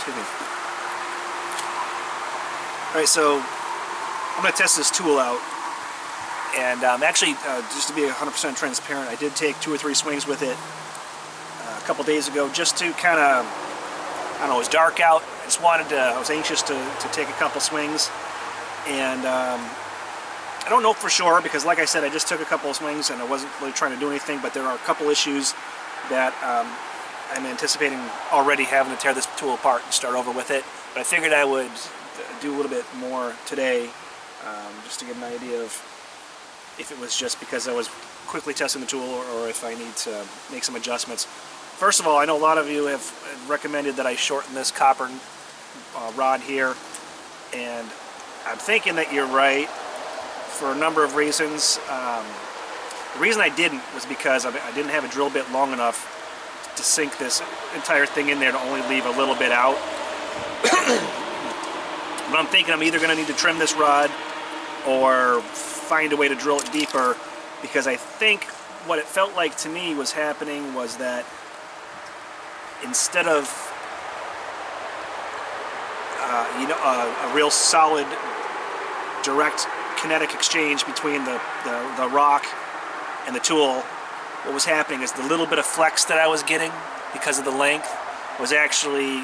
Excuse me. Alright, so I'm going to test this tool out. And actually, just to be 100% transparent, I did take 2 or 3 swings with it a couple days ago just to kind of, I don't know, it was dark out. I just wanted to, I was anxious to take a couple swings. And I don't know for sure because, like I said, I just took a couple of swings and I wasn't really trying to do anything, but there are a couple issues that I'm anticipating already having to tear this tool apart and start over with it. But I figured I would do a little bit more today just to get an idea of if it was just because I was quickly testing the tool or if I need to make some adjustments. First of all, I know a lot of you have recommended that I shorten this copper rod here, and I'm thinking that you're right for a number of reasons. The reason I didn't was because I didn't have a drill bit long enough to sink this entire thing in there to only leave a little bit out. But I'm thinking I'm either going to need to trim this rod or find a way to drill it deeper, because I think what it felt like to me was happening was that instead of a real solid direct kinetic exchange between the rock and the tool, what was happening is the little bit of flex that I was getting because of the length was actually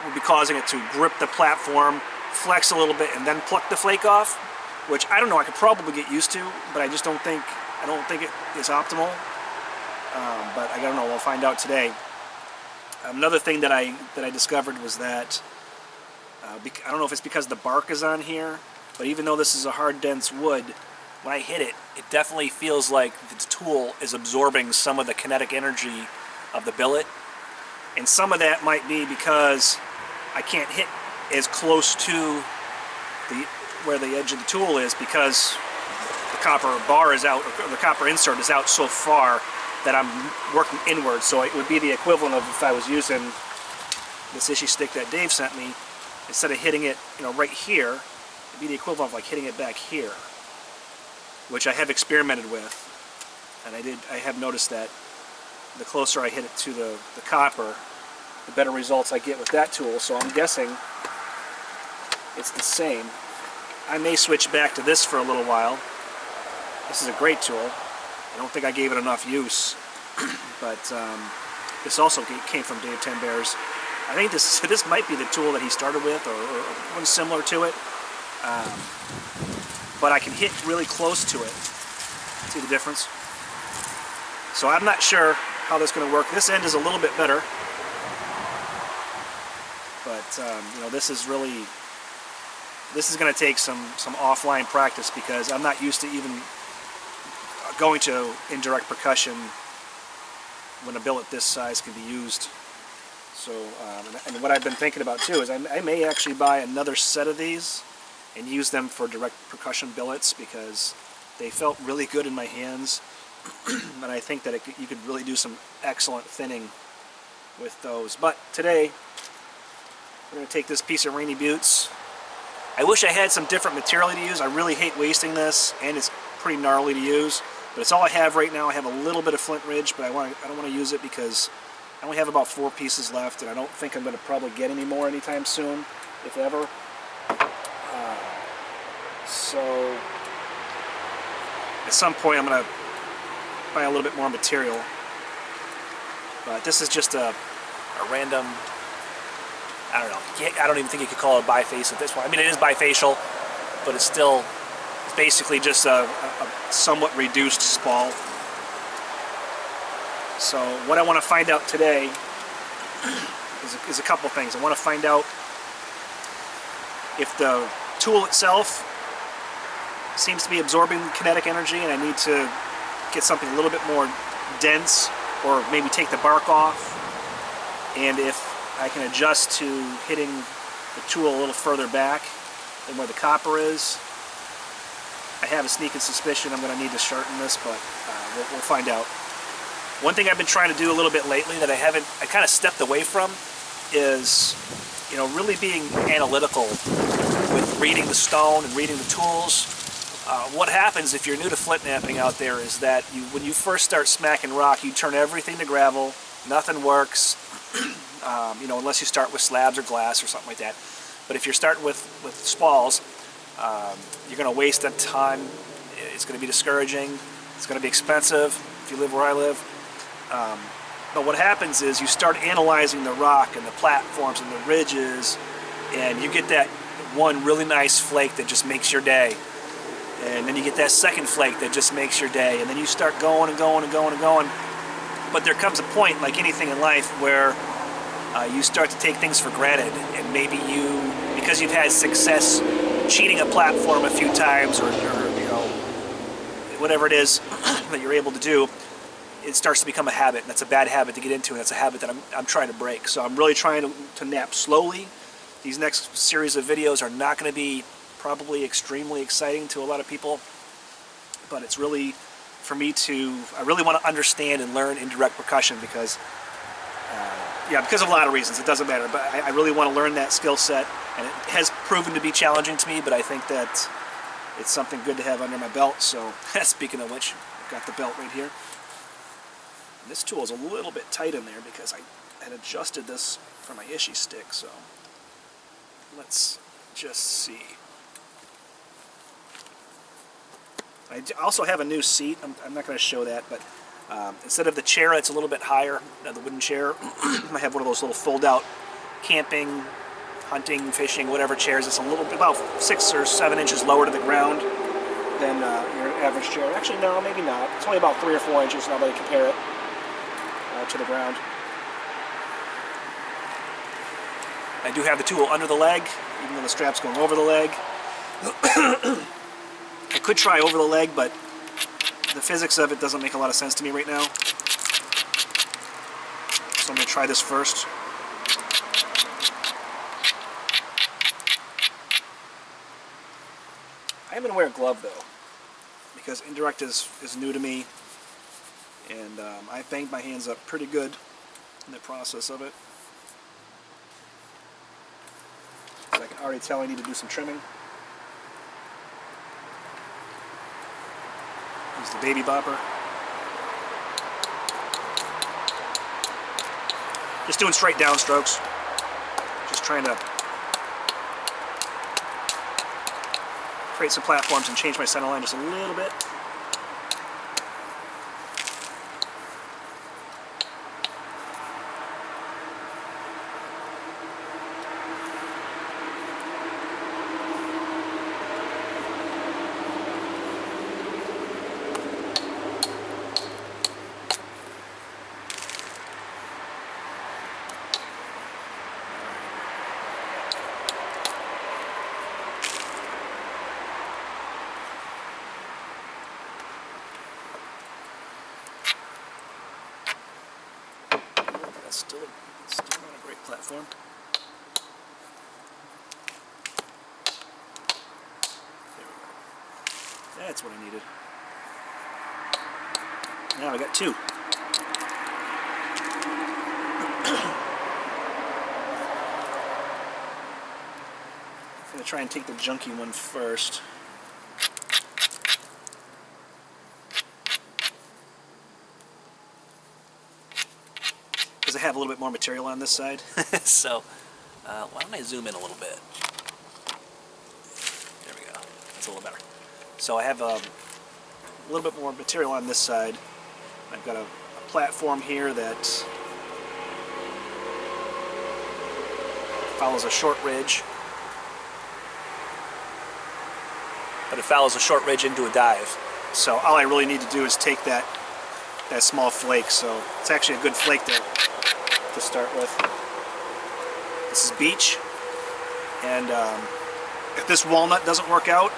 would be causing it to grip the platform, flex a little bit, and then pluck the flake off, which I don't know, I could probably get used to, but I just don't think it is optimal. But I don't know, we'll find out today. Another thing that I discovered was that I don't know if it's because the bark is on here, but even though this is a hard, dense wood, when I hit it, it definitely feels like the tool is absorbing some of the kinetic energy of the billet. And some of that might be because I can't hit as close to where the edge of the tool is, because the copper bar is out, or the copper insert is out so far that I'm working inward. So it would be the equivalent of if I was using this issue stick that Dave sent me, instead of hitting it, right here, it'd be the equivalent of like hitting it back here, which I have experimented with, and I have noticed that the closer I hit it to the copper, the better results I get with that tool. So I'm guessing it's the same. I may switch back to this for a little while. This is a great tool. I don't think I gave it enough use, but this also came from Dave Ten Bears. I think this might be the tool that he started with, or one similar to it. But I can hit really close to it. See the difference? So I'm not sure how that's going to work. This end is a little bit better, but this is going to take some offline practice, because I'm not used to even going to indirect percussion when a billet this size can be used. So, and what I've been thinking about too is I may actually buy another set of these and use them for direct percussion billets, because they felt really good in my hands, and I think that you could really do some excellent thinning with those. But today, we're going to take this piece of Rainy Buttes. I wish I had some different material to use. I really hate wasting this, and it's pretty gnarly to use, but it's all I have right now. I have a little bit of Flint Ridge, but I don't want to use it because I only have about 4 pieces left, and I don't think I'm going to probably get any more anytime soon, if ever. So at some point I'm going to buy a little bit more material, but this is just a random, I don't know, I don't even think you could call it a biface at this point. I mean, it is bifacial, but it's basically just a somewhat reduced spall. So what I want to find out today is a couple things. I want to find out if the tool itself seems to be absorbing kinetic energy and I need to get something a little bit more dense, or maybe take the bark off, and if I can adjust to hitting the tool a little further back than where the copper is. I have a sneaking suspicion I'm going to need to shorten this, but we'll find out. One thing I've been trying to do a little bit lately that I kind of stepped away from is, really being analytical with reading the stone and reading the tools. What happens if you're new to flint knapping out there is that when you first start smacking rock, you turn everything to gravel, nothing works, you know, unless you start with slabs or glass or something like that. But if you're starting with spalls, you're going to waste a ton. It's going to be discouraging. It's going to be expensive if you live where I live. But what happens is you start analyzing the rock and the platforms and the ridges, and you get that one really nice flake that just makes your day. And then you get that second flake that just makes your day. And then you start going and going and going and going. But there comes a point, like anything in life, where you start to take things for granted. And maybe you, because you've had success cheating a platform a few times, or you know, whatever it is that you're able to do, it starts to become a habit, and that's a bad habit to get into, and that's a habit that I'm trying to break. So I'm really trying to nap slowly. These next series of videos are not going to be probably extremely exciting to a lot of people, but it's really for me I really want to understand and learn indirect percussion because, yeah, because of a lot of reasons. It doesn't matter, but I really want to learn that skill set, and it has proven to be challenging to me, but I think that it's something good to have under my belt. So speaking of which, I've got the belt right here. This tool is a little bit tight in there because I had adjusted this for my Ishii stick, so let's just see. I also have a new seat. I'm not going to show that, but instead of the chair, it's a little bit higher, the wooden chair. I have one of those little fold-out camping, hunting, fishing, whatever chairs. It's a little bit, about 6 or 7 inches lower to the ground than your average chair. Actually, no, maybe not. It's only about 3 or 4 inches now that I compare it to the ground. I do have the tool under the leg, even though the strap's going over the leg. I could try over the leg, but the physics of it doesn't make a lot of sense to me right now. So I'm going to try this first. I am going to wear a glove though, because indirect is new to me. And I banged my hands up pretty good in the process of it. So I can already tell I need to do some trimming. Use the baby bopper. Just doing straight down strokes. Just trying to create some platforms and change my center line just a little bit. Still not a great platform. There we go. That's what I needed. Now I got 2. I'm going to try and take the junky one first. Because I have a little bit more material on this side. So, why don't I zoom in a little bit? There we go. That's a little better. So I have a little bit more material on this side. I've got a platform here that follows a short ridge. But it follows a short ridge into a dive. So all I really need to do is take that small flake. So it's actually a good flake there to start with. This is beech, and if this walnut doesn't work out,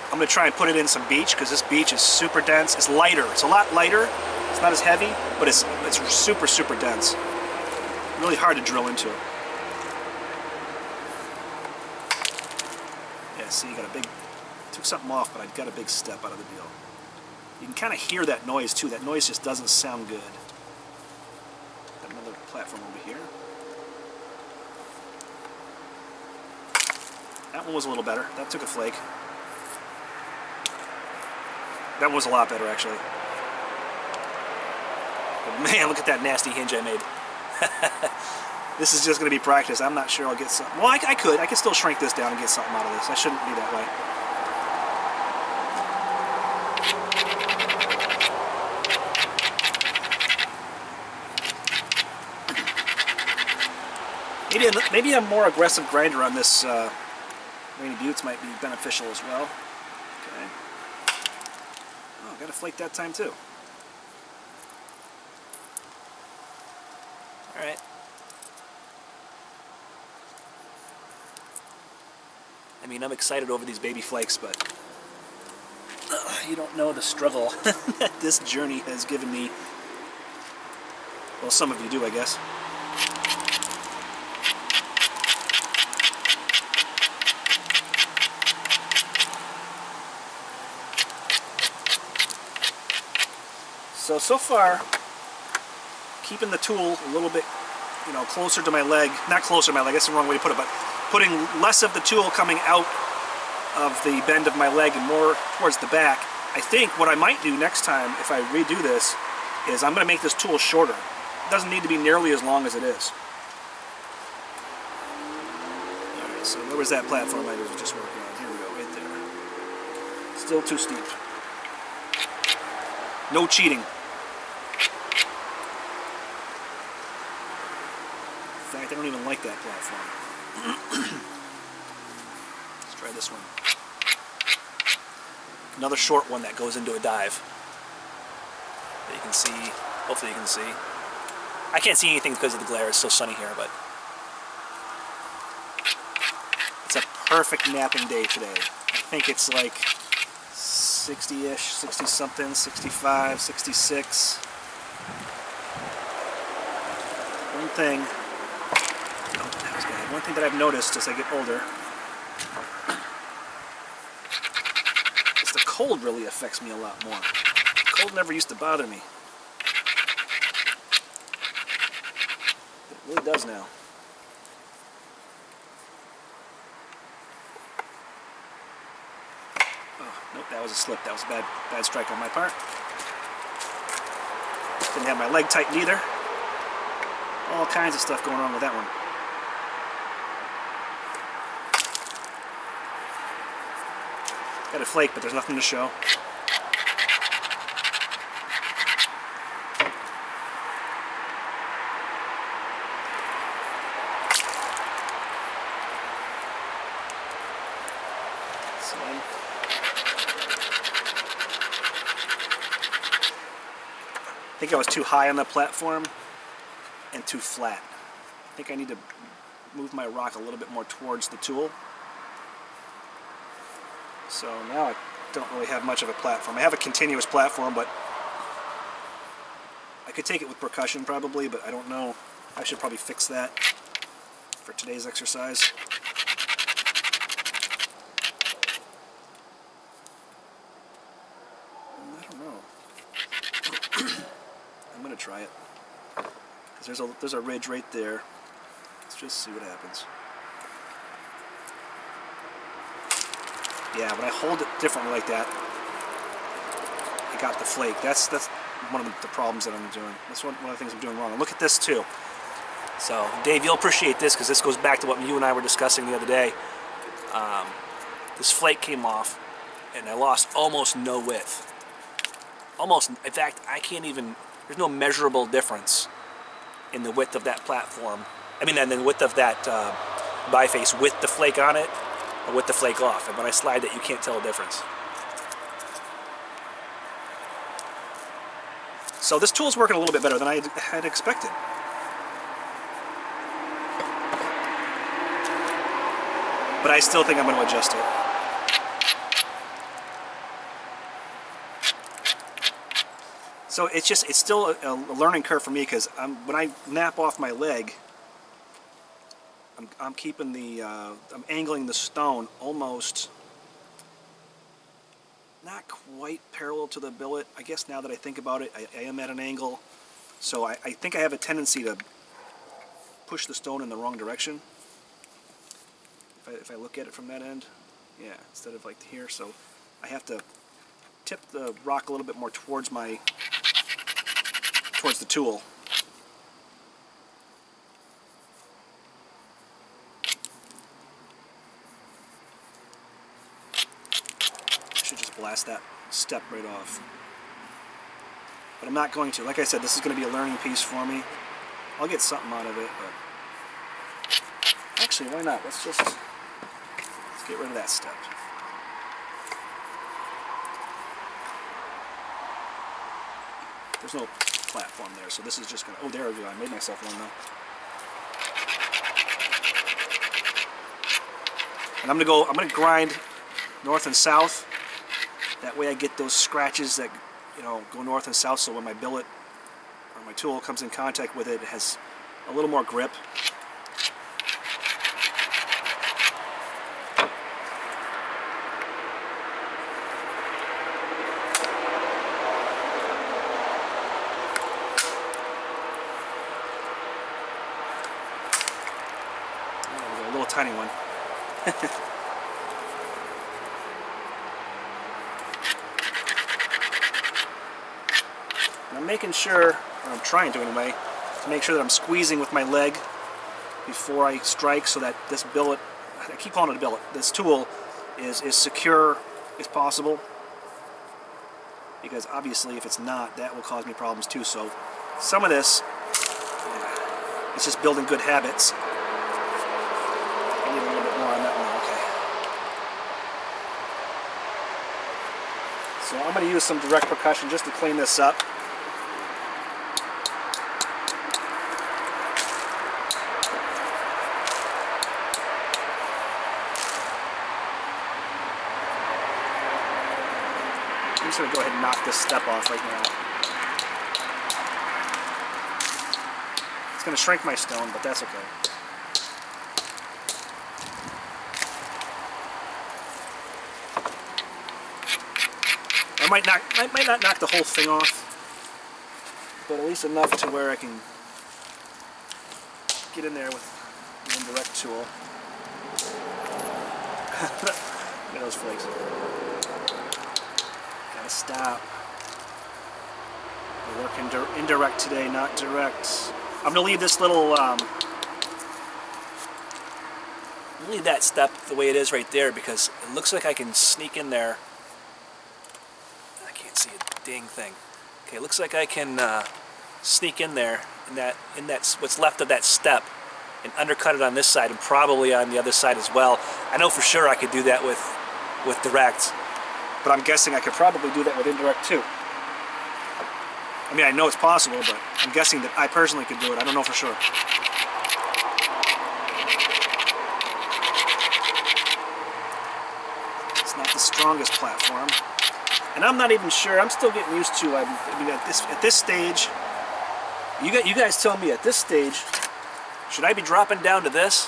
I'm going to try and put it in some beech, because this beech is super dense. It's lighter. It's a lot lighter. It's not as heavy, but it's super, super dense. Really hard to drill into. Yeah, see, you got a big, took something off, but I got a big step out of the deal. You can kind of hear that noise too. That noise just doesn't sound good. Got another platform over here. That one was a little better. That took a flake. That one was a lot better, actually. But man, look at that nasty hinge I made. This is just going to be practice. I'm not sure I'll get something. Well, I could still shrink this down and get something out of this. I shouldn't be that way. Maybe a more aggressive grinder on this Rainy Buttes might be beneficial as well. Okay. Oh, got a flake that time too. All right. I mean, I'm excited over these baby flakes, but you don't know the struggle that this journey has given me. Well, some of you do, I guess. So far, keeping the tool a little bit, you know, closer to my leg. Not closer to my leg, that's the wrong way to put it, but putting less of the tool coming out of the bend of my leg and more towards the back. I think what I might do next time, if I redo this, is I'm going to make this tool shorter. It doesn't need to be nearly as long as it is. Alright, so where was that platform I was just working on? Here we go, right there. Still too steep. No cheating. In fact, I don't even like that platform. Let's try this one. Another short one that goes into a dive. That you can see, hopefully you can see. I can't see anything because of the glare, it's so sunny here, but it's a perfect napping day today. I think it's like 60-ish, 60-something, 65, 66. One thing, that was bad. One thing that I've noticed as I get older is the cold really affects me a lot more. Cold never used to bother me. It really does now. Nope, that was a slip. That was a bad strike on my part. Didn't have my leg tightened either. All kinds of stuff going on with that one. Got a flake, but there's nothing to show. I think I was too high on the platform and too flat. I think I need to move my rock a little bit more towards the tool. So now I don't really have much of a platform. I have a continuous platform, but I could take it with percussion probably, but I don't know. I should probably fix that for today's exercise. I don't know. I'm going to try it. Because there's a ridge right there. Let's just see what happens. Yeah, when I hold it differently like that, I got the flake. That's one of the problems that I'm doing. That's one of the things I'm doing wrong. And look at this too. So, Dave, you'll appreciate this because this goes back to what you and I were discussing the other day. This flake came off, and I lost almost no width. Almost, in fact, I can't even, there's no measurable difference in the width of that platform. I mean, and the width of that biface with the flake on it, or with the flake off. And when I slide it, you can't tell a difference. So this tool's working a little bit better than I had expected. But I still think I'm going to adjust it. So it's still a learning curve for me because when I nap off my leg, I'm keeping I'm angling the stone almost not quite parallel to the billet. I guess now that I think about it, I am at an angle. So I think I have a tendency to push the stone in the wrong direction. If I look at it from that end, yeah, instead of like here. So I have to tip the rock a little bit more towards the tool. blast that step right off. But I'm not going to. Like I said, this is going to be a learning piece for me. I'll get something out of it, but actually, why not? Let's get rid of that step. There's no platform there, so this is just gonna. Oh, there we go. I made myself one though. And I'm gonna grind north and south. That way I get those scratches that, you know, go north and south, so when my billet or my tool comes in contact with it, it has a little more grip. Oh, a little tiny one. And I'm making sure, or I'm trying to anyway, to make sure that I'm squeezing with my leg before I strike, so that this billet, I keep calling it a billet, this tool is secure as possible, because obviously if it's not, that will cause me problems too. So some of this, it's just building good habits. I need a little bit more on that one, okay. So I'm going to use some direct percussion just to clean this up. I'm just going to go ahead and knock this step off right now. It's going to shrink my stone, but that's okay. I might not knock the whole thing off, but at least enough to where I can get in there with the indirect tool. Look at those flakes. Gotta stop. We're working indirect today, not direct. I'm gonna leave this little, leave that step the way it is right there, because it looks like I can sneak in there. I can't see a dang thing. Okay, it looks like I can sneak in there in that what's left of that step and undercut it on this side and probably on the other side as well. I know for sure I could do that with direct, but I'm guessing I could probably do that with indirect too. I mean, I know it's possible, but I'm guessing that I personally could do it. I don't know for sure. It's not the strongest platform, and I'm not even sure. I'm still getting used to. I mean, at this stage, you guys tell me at this stage, should I be dropping down to this?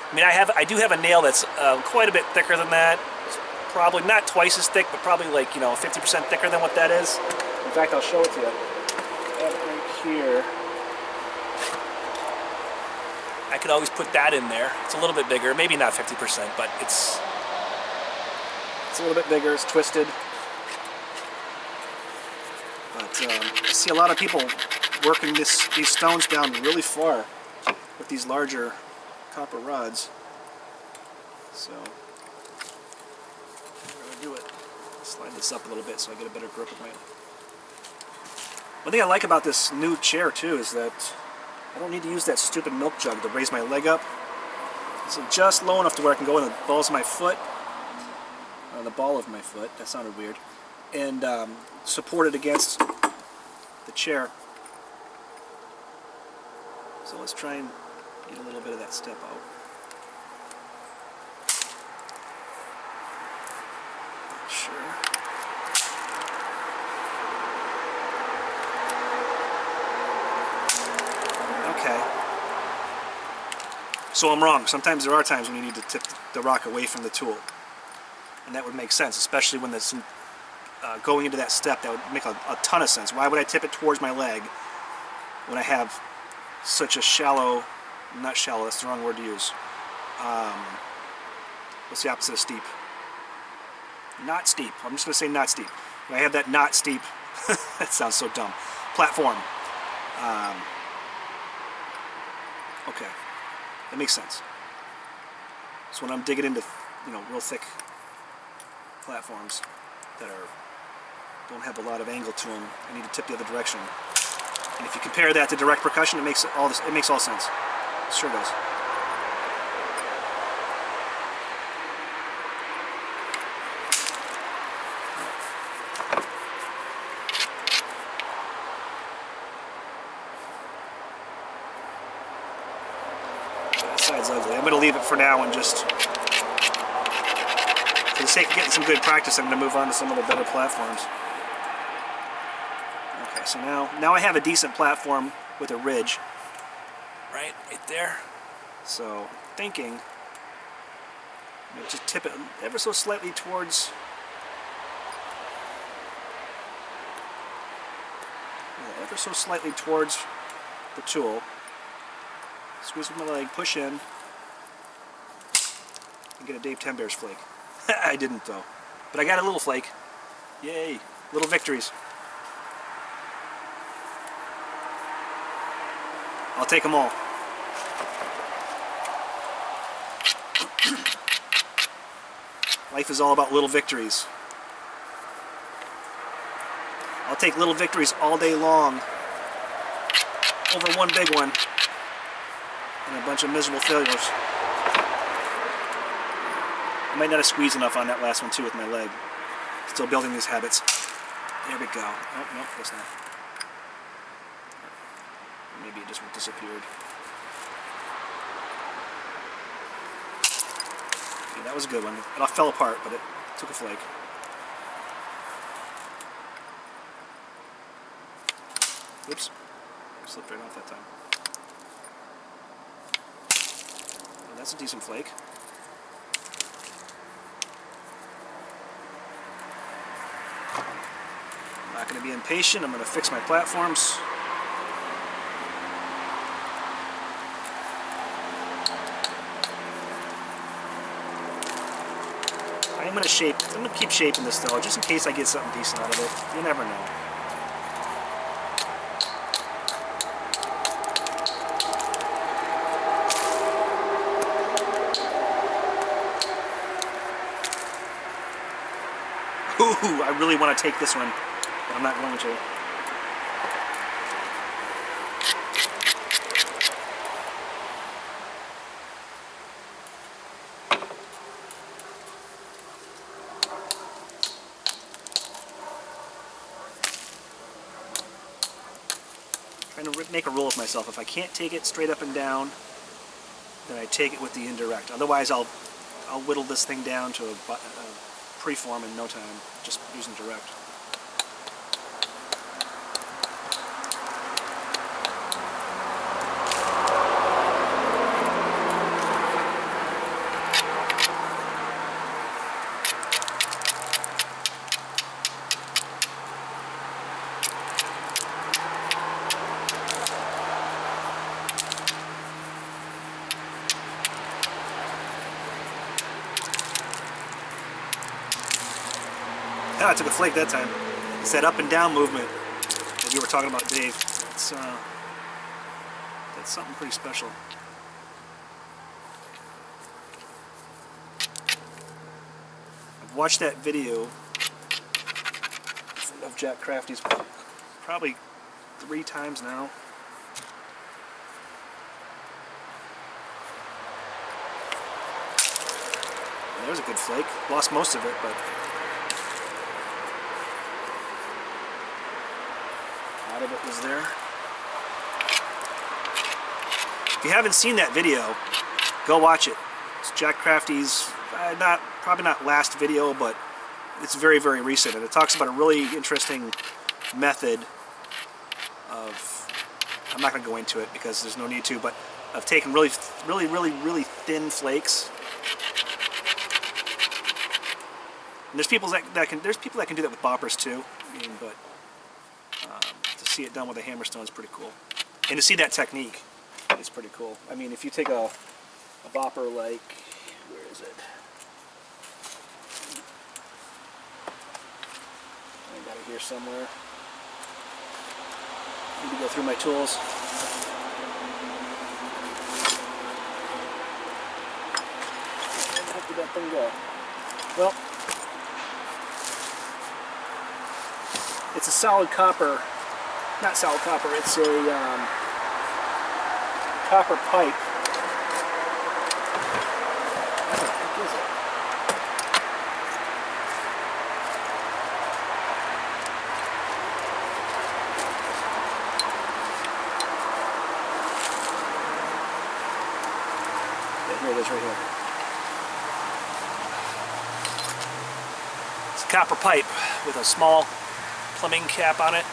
I mean, I do have a nail that's quite a bit thicker than that. It's probably not twice as thick, but probably like, you know, 50% thicker than what that is. In fact, I'll show it to you. I have it right here. I could always put that in there. It's a little bit bigger, maybe not 50%, but it's a little bit bigger. It's twisted. But I see a lot of people working these stones down really far with these larger copper rods. So I'm going to do it. Slide this up a little bit so I get a better grip of my. One thing I like about this new chair too is that I don't need to use that stupid milk jug to raise my leg up. It's just low enough to where I can go in the balls of my foot, the ball of my foot. That sounded weird, and support it against the chair. So let's try and get a little bit of that step out. Not sure. Okay. So I'm wrong. Sometimes there are times when you need to tip the rock away from the tool. And that would make sense, especially when there's some going into that step. That would make a ton of sense. Why would I tip it towards my leg when I have such a shallow, not shallow, that's the wrong word to use. What's the opposite of steep? Not steep. I'm just going to say not steep. When I have that not steep, that sounds so dumb, platform. Okay, that makes sense. So when I'm digging into, you know, real thick platforms that don't have a lot of angle to them. I need to tip the other direction. And if you compare that to direct percussion, it makes all sense. It sure does. That side's ugly. I'm going to leave it for now and just, for the sake of getting some good practice, I'm going to move on to some of the better platforms. Okay, so now I have a decent platform with a ridge. Right there. So I'm thinking, just tip it ever so slightly towards, the tool. Squeeze with my leg, push in, and get a Dave Ten Bears flake. I didn't though, but I got a little flake. Yay! Little victories. I'll take them all. Life is all about little victories. I'll take little victories all day long over one big one and a bunch of miserable failures. I might not have squeezed enough on that last one too with my leg. Still building these habits. There we go. Oh, no, guess not. Maybe it just disappeared. Okay, that was a good one. It fell apart, but it took a flake. Oops. Slipped right off that time. Oh, that's a decent flake. I'm not going to be impatient. I'm going to fix my platforms. I'm going to keep shaping this though, just in case I get something decent out of it. You never know. Ooh, I really want to take this one, but I'm not going to. Trying to make a rule of myself. If I can't take it straight up and down, then I take it with the indirect. Otherwise, I'll whittle this thing down to a preform in no time, just using direct. I took a flake that time. It's that up and down movement that you were talking about, Dave. That's something pretty special. I've watched that video of Jack Crafty's probably 3 times now. There's a good flake. Lost most of it, but a lot of it was there. If you haven't seen that video, go watch it. It's Jack Crafty's probably not last video, but it's very, very recent, and it talks about a really interesting method of, I'm not going to go into it because there's no need to, but of taking really thin flakes. And there's people that can do that with boppers too. I mean, but to see it done with a hammerstone is pretty cool, and to see that technique is pretty cool. I mean, if you take a bopper like, where is it? I got it here somewhere. Need to go through my tools. Where did that thing go? Well, solid copper, not solid copper, it's a copper pipe. What the heck is it? Yeah, here it is right here. It's a copper pipe with a small plumbing cap on it.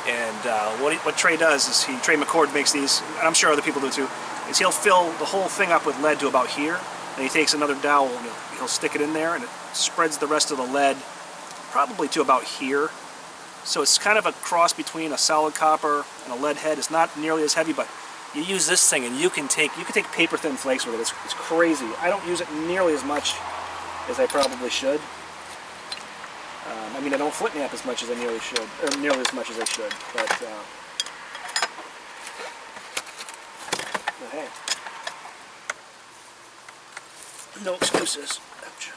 And what Trey does is Trey McCord makes these, and I'm sure other people do too, is he'll fill the whole thing up with lead to about here, and he takes another dowel and he'll stick it in there, and it spreads the rest of the lead probably to about here. So it's kind of a cross between a solid copper and a lead head. It's not nearly as heavy, but you use this thing and you can take paper thin flakes with it. It's crazy. I don't use it nearly as much as I probably should. I mean, I don't flint knap as much as I nearly should, or nearly as much as I should, but hey, no excuses. Ouch.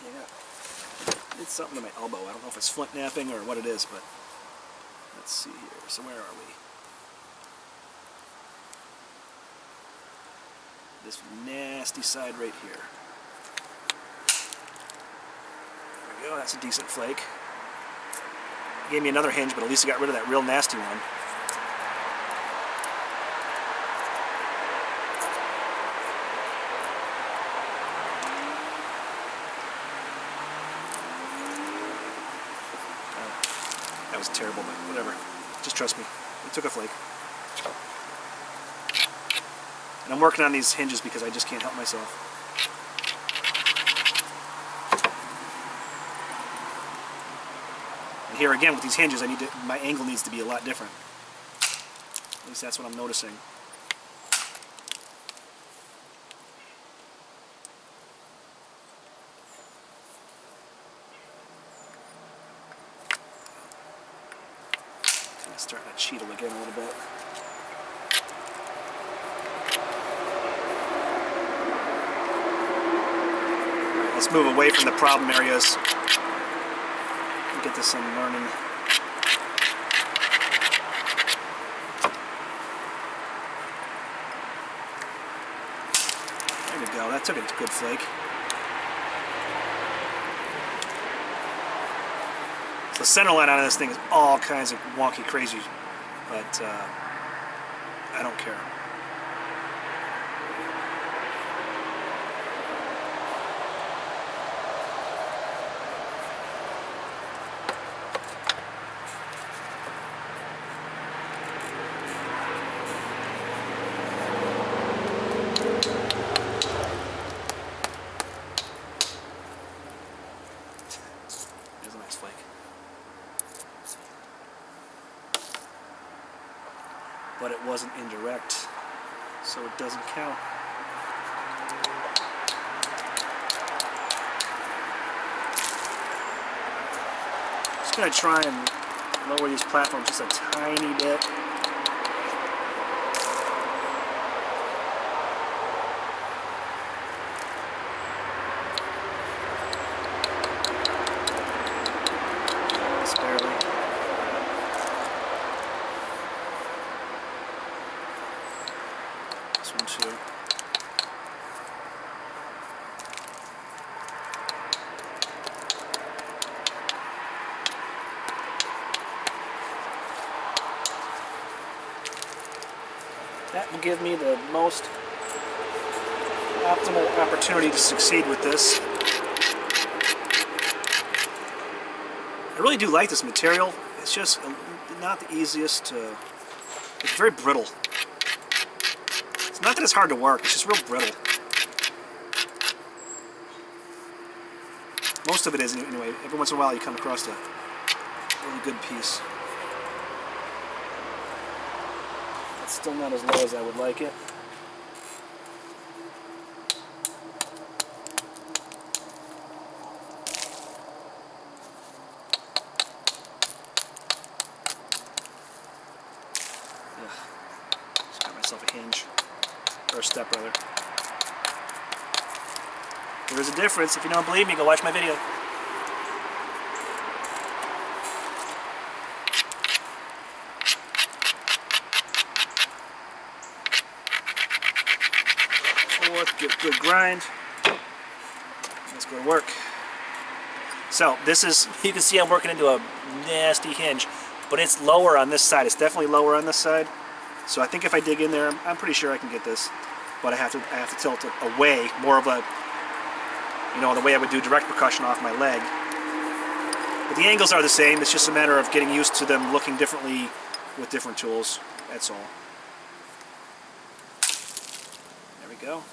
Yeah, it's something to my elbow. I don't know if it's flint knapping or what it is, but let's see here. So where are we? This nasty side right here. Oh, that's a decent flake. He gave me another hinge, but at least he got rid of that real nasty one. Oh, that was terrible, but whatever. Just trust me. It took a flake. And I'm working on these hinges because I just can't help myself. Here again with these hinges, my angle needs to be a lot different. At least that's what I'm noticing. Kind of starting to cheatle again a little bit. All right, let's move away from the problem areas. Get this thing learning. There we go. That took a good flake. So the center line on this thing is all kinds of wonky, crazy, but I don't care. But it wasn't indirect, so it doesn't count. Just gonna try and lower these platforms just a tiny bit. Just barely. Too. That will give me the most optimal opportunity to succeed with this. I really do like this material. It's just not the easiest to... It's very brittle. It's not that it's hard to work, it's just real brittle. Most of it is anyway. Every once in a while you come across a really good piece. It's still not as low as I would like it. Just got myself a hinge. Or a step, rather. There is a difference. If you don't believe me, go watch my video. forth, get a good grind. Let's go to work. So this is, you can see I'm working into a nasty hinge, but it's lower on this side. It's definitely lower on this side. So I think if I dig in there, I'm pretty sure I can get this. But I have to tilt it away, more of a, you know, the way I would do direct percussion off my leg. But the angles are the same. It's just a matter of getting used to them looking differently with different tools. That's all. There we go.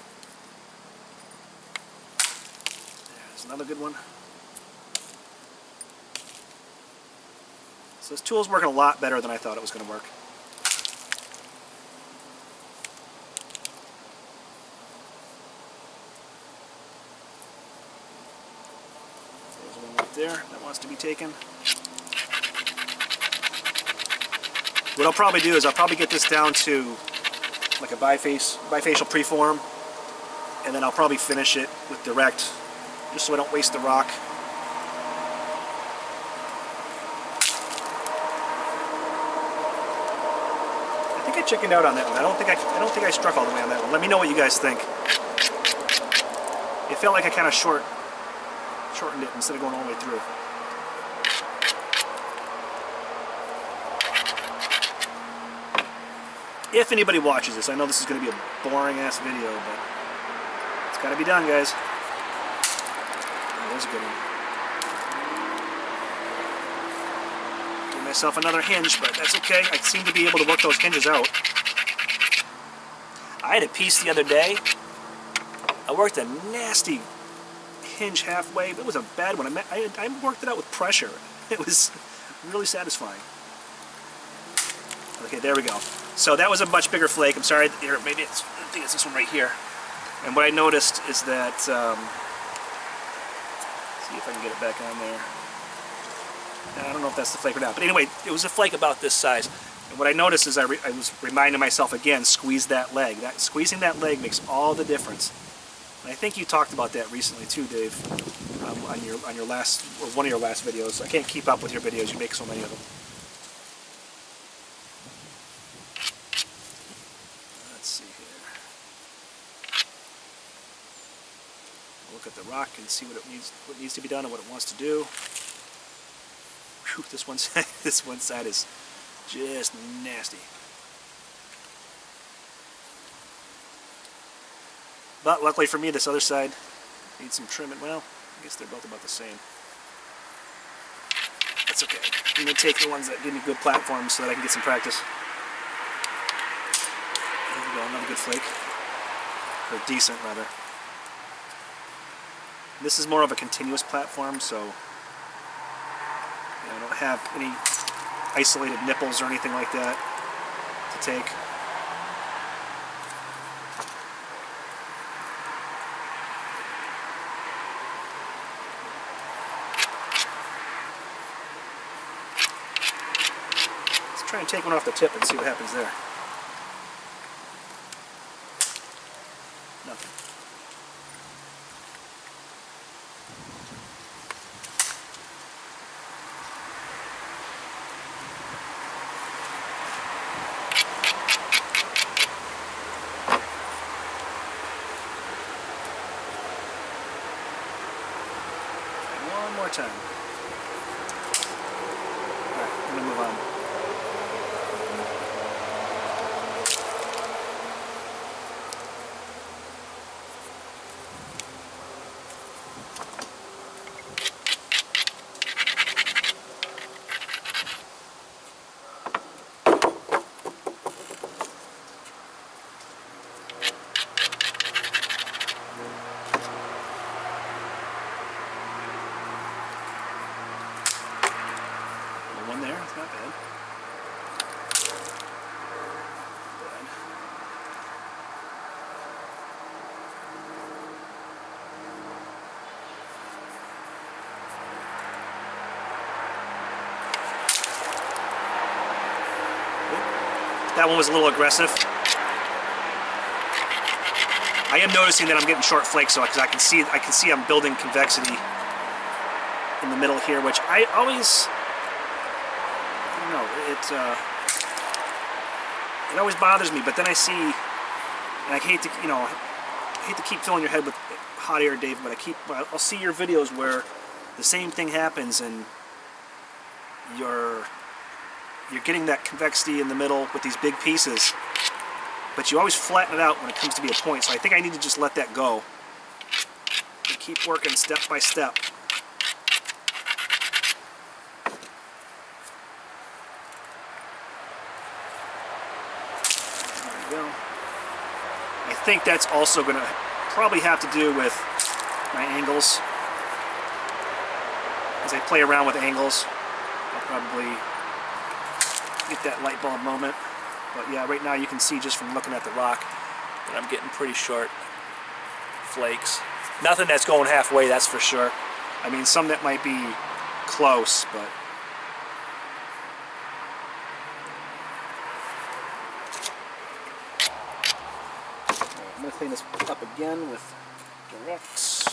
There's another good one. So this tool's working a lot better than I thought it was going to work. There's one right there that wants to be taken. What I'll probably do is I'll probably get this down to like a bifacial preform, and then I'll probably finish it with direct, just so I don't waste the rock. I think I chickened out on that one. I don't think I struck all the way on that one. Let me know what you guys think. It felt like I kind of shortened it instead of going all the way through. If anybody watches this, I know this is going to be a boring ass video, but it's got to be done, guys. Oh, there's a good one. Give myself another hinge, but that's okay. I seem to be able to work those hinges out. I had a piece the other day. I worked a nasty hinge halfway. It was a bad one. I worked it out with pressure. It was really satisfying. Okay, there we go. So that was a much bigger flake. I'm sorry, here, maybe I think it's this one right here. And what I noticed is that, see if I can get it back on there. I don't know if that's the flake or not, but anyway, it was a flake about this size. And what I noticed is I was reminding myself again, squeeze that leg. Squeezing that leg makes all the difference. And I think you talked about that recently too, Dave, on your last, or one of your last videos. I can't keep up with your videos. You make so many of them. Let's see here. Look at the rock and see what needs to be done and what it wants to do. Whew, this one side is just nasty. But luckily for me, this other side needs some trimming. Well, I guess they're both about the same. That's okay. I'm going to take the ones that give me good platforms so that I can get some practice. There we go, another good flake. Or decent, rather. This is more of a continuous platform, so I don't have any isolated nipples or anything like that to take. Let's try and take one off the tip and see what happens there. Nothing. One more time. Alright, I'm going to move on. One there, it's not bad. That one was a little aggressive. I am noticing that I'm getting short flakes, so because I can see I'm building convexity in the middle here, which I always. No, it always bothers me, but then I see, and I hate to, you know, I hate to keep filling your head with hot air, Dave, but I'll see your videos where the same thing happens and you're getting that convexity in the middle with these big pieces, but you always flatten it out when it comes to be a point. So I think I need to just let that go and keep working step by step. There we go. I think that's also going to probably have to do with my angles. As I play around with angles, I'll probably get that light bulb moment. But yeah, right now you can see just from looking at the rock that I'm getting pretty short flakes. Nothing that's going halfway, that's for sure. I mean, some that might be close, but I'm going to clean this up again with Directs.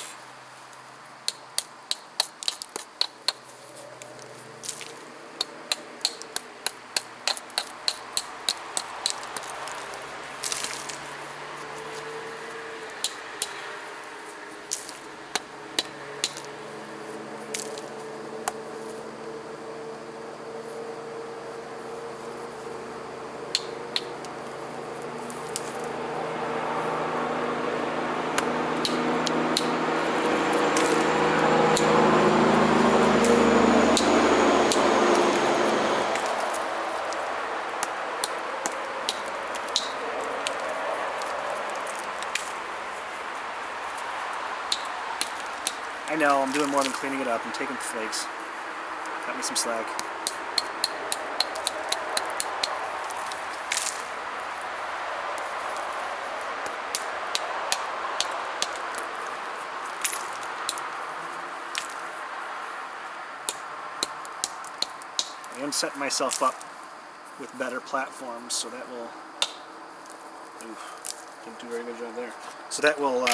I know, I'm doing more than cleaning it up. I'm taking flakes. Cut me some slack. I am setting myself up with better platforms, so that will... Oof, didn't do a very good job there. So that will...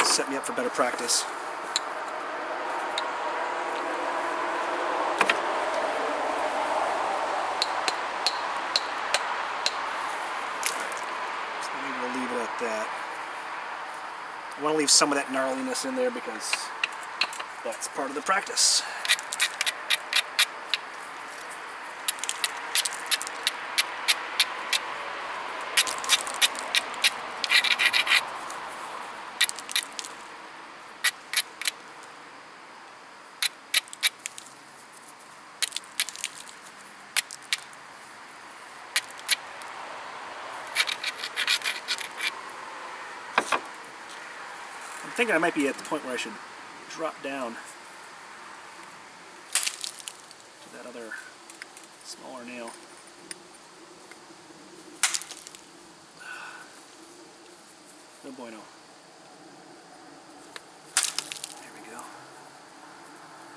set me up for better practice. So maybe we'll leave it at that. I want to leave some of that gnarliness in there because that's part of the practice. I'm thinking I might be at the point where I should drop down to that other smaller nail. No bueno. There we go. A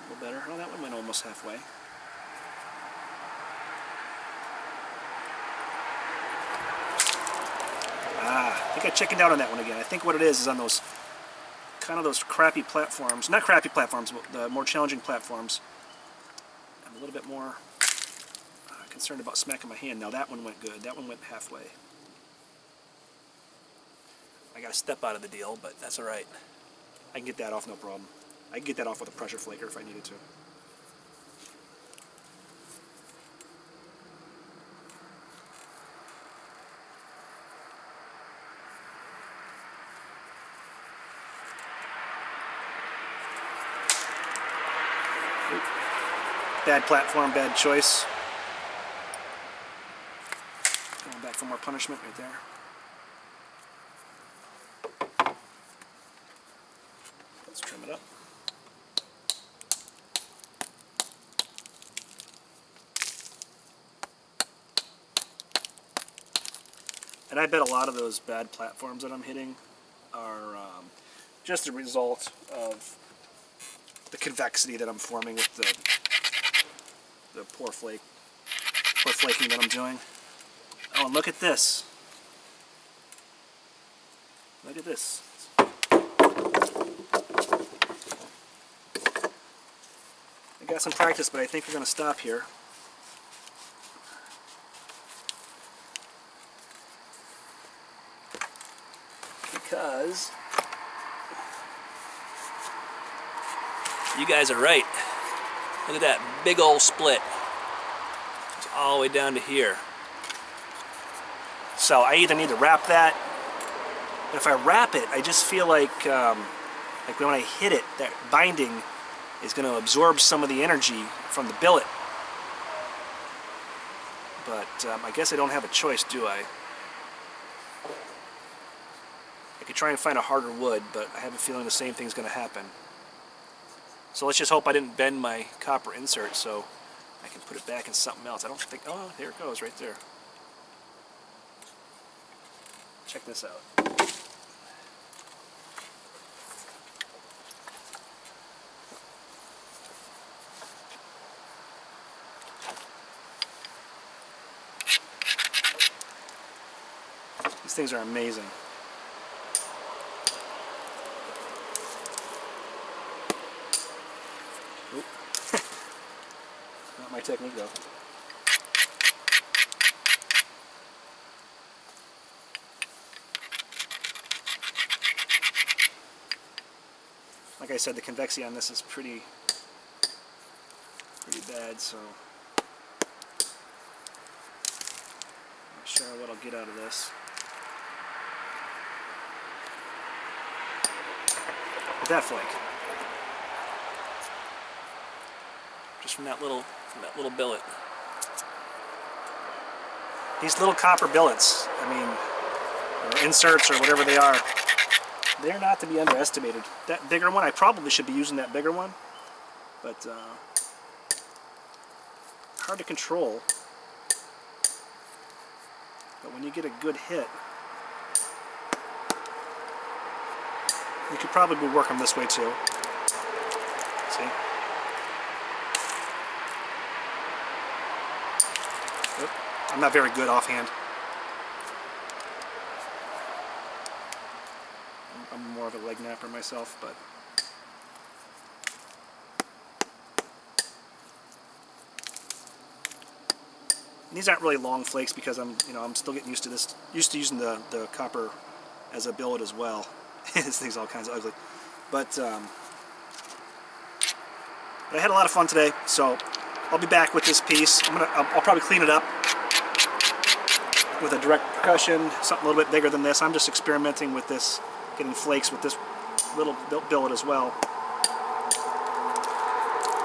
little better. Oh, that one went almost halfway. I think I chickened out on that one again. I think what it is on those kind of those crappy platforms, not crappy platforms, but the more challenging platforms. I'm a little bit more concerned about smacking my hand. Now that one went good. That one went halfway. I got to step out of the deal, but that's all right. I can get that off, no problem. I can get that off with a pressure flaker if I needed to. Bad platform, bad choice. Going back for more punishment right there. Let's trim it up. And I bet a lot of those bad platforms that I'm hitting are just a result of the convexity that I'm forming with the poor flaking that I'm doing. Oh, and look at this. Look at this. I got some practice, but I think we're going to stop here. because you guys are right. Look at that big old split. It's all the way down to here. So I either need to wrap that. If I wrap it, I just feel like when I hit it, that binding is going to absorb some of the energy from the billet. But I guess I don't have a choice, do I? I could try and find a harder wood, but I have a feeling the same thing's going to happen. So let's just hope I didn't bend my copper insert so I can put it back in something else. I don't think, oh, there it goes right there. Check this out. These things are amazing. Oop. Not my technique though. Like I said, the convexity on this is pretty bad, so not sure what I'll get out of this. Look at that flake. Just from that little billet. These little copper billets, I mean, or inserts or whatever they are, they're not to be underestimated. That bigger one, I probably should be using that bigger one, but hard to control. But when you get a good hit, you could probably work them this way too. See? Oop. I'm not very good offhand. I'm more of a leg napper myself, but and these aren't really long flakes because I'm still getting used to using the copper as a billet as well. This thing's all kinds of ugly, but I had a lot of fun today, so I'll be back with this piece. I'll probably clean it up with a direct percussion, something a little bit bigger than this. I'm just experimenting with this, getting flakes with this little billet as well.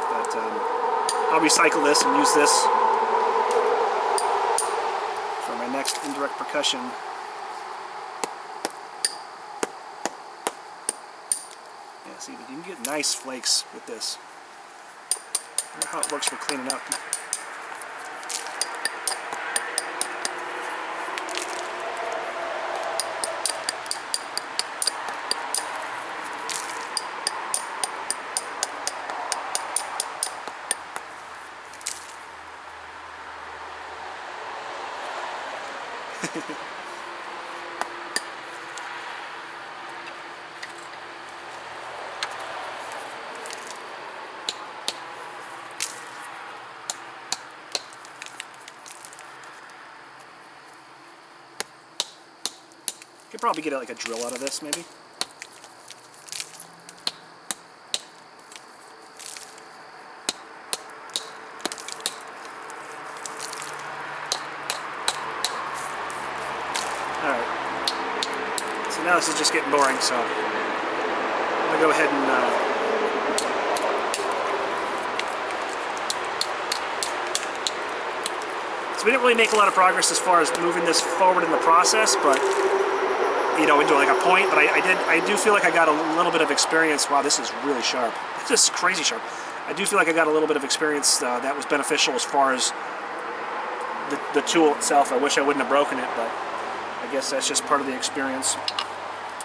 But I'll recycle this and use this for my next indirect percussion. Yeah, see, you can get nice flakes with this. I wonder how it works for cleaning up. Could probably get like a drill out of this, maybe. Alright. So now this is just getting boring, so I'm going to go ahead and so we didn't really make a lot of progress as far as moving this forward in the process, but into like a point, but I do feel like I got a little bit of experience. Wow, this is really sharp. This is crazy sharp. I do feel like I got a little bit of experience that was beneficial as far as the tool itself. I wish I wouldn't have broken it, but I guess that's just part of the experience.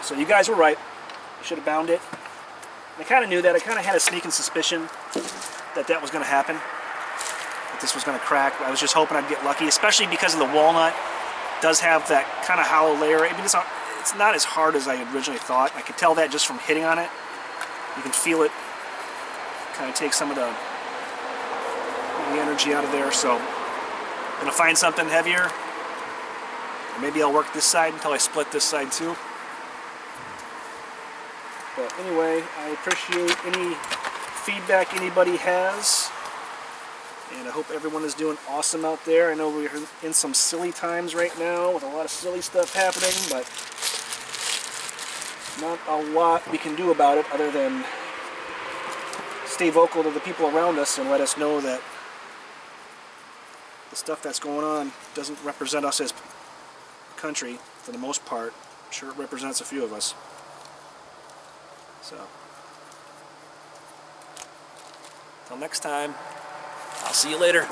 So you guys were right. I should have bound it. I kind of knew that. I kind of had a sneaking suspicion that was going to happen, that this was going to crack. I was just hoping I'd get lucky, especially because of the walnut. It does have that kind of hollow layer. I mean, it's not as hard as I originally thought. I could tell that just from hitting on it. You can feel it kind of take some of the energy out of there. So I'm going to find something heavier. Or maybe I'll work this side until I split this side too. But anyway, I appreciate any feedback anybody has. And I hope everyone is doing awesome out there. I know we're in some silly times right now with a lot of silly stuff happening, but not a lot we can do about it other than stay vocal to the people around us and let us know that the stuff that's going on doesn't represent us as a country for the most part. I'm sure it represents a few of us. So, until next time, I'll see you later.